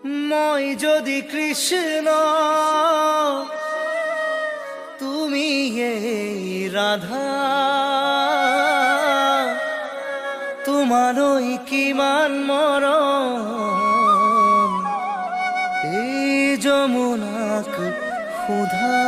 মই যদি কৃষ্ণ তুমি এই রাধা, তোমারই কিমান মরম এই যমুনাক ক্ষুধা।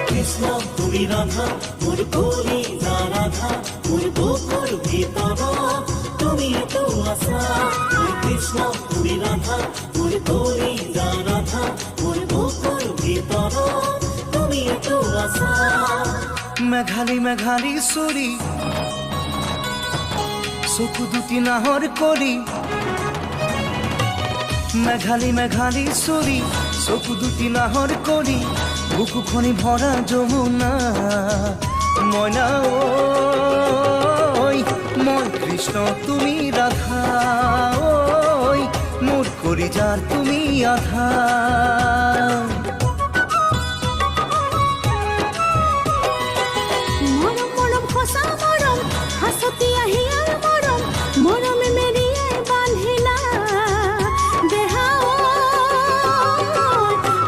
কৃষ্ণ তুমি রাধা, মোর কলি যা রাধা, মোর বুকুর ভিতর তুমি তো আশা। কৃষ্ণ তুমি রাধা, মোর কলি যা রাধা, মোর বুকুর ভিতর তুমি তো আশা। মেঘালী মেঘালী সুরি চকু দুটি নাহৰ কৰি, মেঘালী মেঘালী সুৰি চকু দুটি নাহৰ কৰি, বুকুখনি ভরা যমুনা ময়না ঐ মই কৃষ্ণ তুমি রাধা, ঐ মোর কলিজার তুমি আধা। মরম মরম খসা মরম হাসতি আহিয়ার মরম, মরমে মেরিয়ে বাঁধিলা দেহা।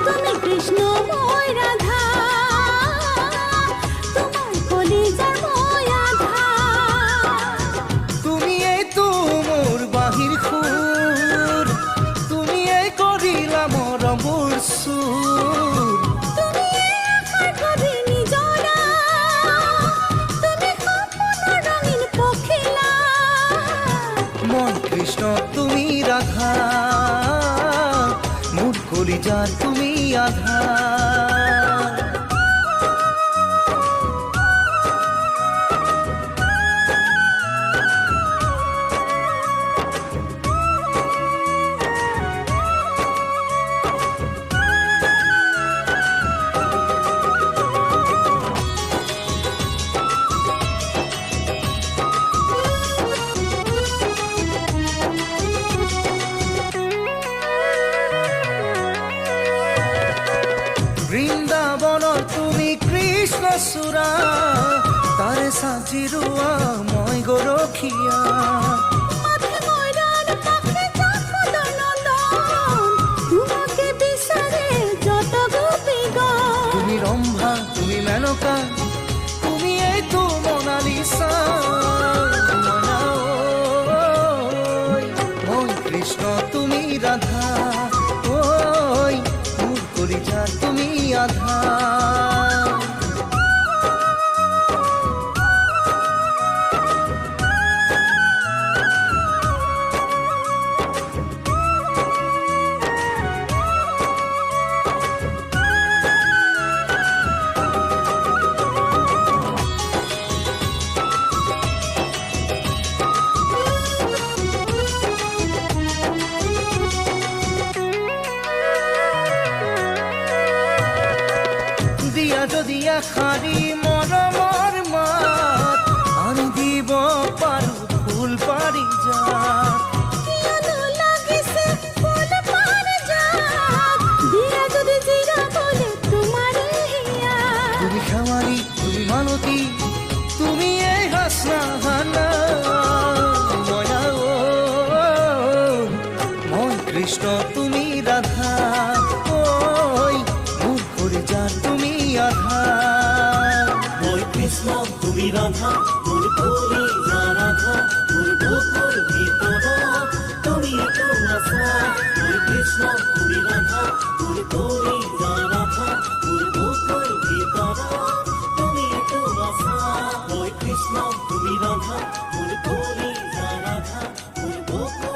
তুমি কৃষ্ণ মই রাধা, তোমার কলিজার মই আধা। তুমি এই তো মোর বাহির সুর, তুমি এই করিলা মৰমৰ সুৰ। তুমি আশাৰ কবি নিজৰা, তুমি সপনৰ ৰঙীন পখিলা। মই কৃষ্ণ তুমি ৰাধা, মোৰ কলিজাৰ তুমি আধা। বৃন্দাবনৰ তুমি কৃষ্ণ চূড়া, তাৰে সাজিৰোৱা মই গৰখীয়া। মাথে ময়দান পাখি চাকদৰ নন্দন, তোমাকে বিচাৰে যত গোপীগণ। তুমি ৰম্ভা তুমি মেনকা, তুমি এই তো মনালিসা মনা ঐ। মই কৃষ্ণ তুমি রাধা, ঐ মোর কলিজার তুমি আধা। দিয়া যদি এষাৰি মৰমৰ মাত, আনি দিব পাৰো ফুল পাৰি যাত। কিয়নো লাগিছে ফুল পাৰিজাত, দিয়া যদি জিৰা বলে তোমাৰে হিয়া। তুমি খেৱাৰী তুমি মালতী, তুমি এই হাসনা ময়না ঐ। মই কৃষ্ণ তুমি রাধা, ঐ মোর কলিজার তুমি আধা। মই কৃষ্ণ তুমি রাধা, মোর কলি যা রাধা, মোর বুকুর ভিতর তুমি তো আশা। কৃষ্ণ তুমি রাধা, মোর কলি যা রাধা, মোর বুকুর ভিতর তুমি তো আশা। কৃষ্ণ তুমি রাধা, মোর কলি যা রাধা, মোর বুকুর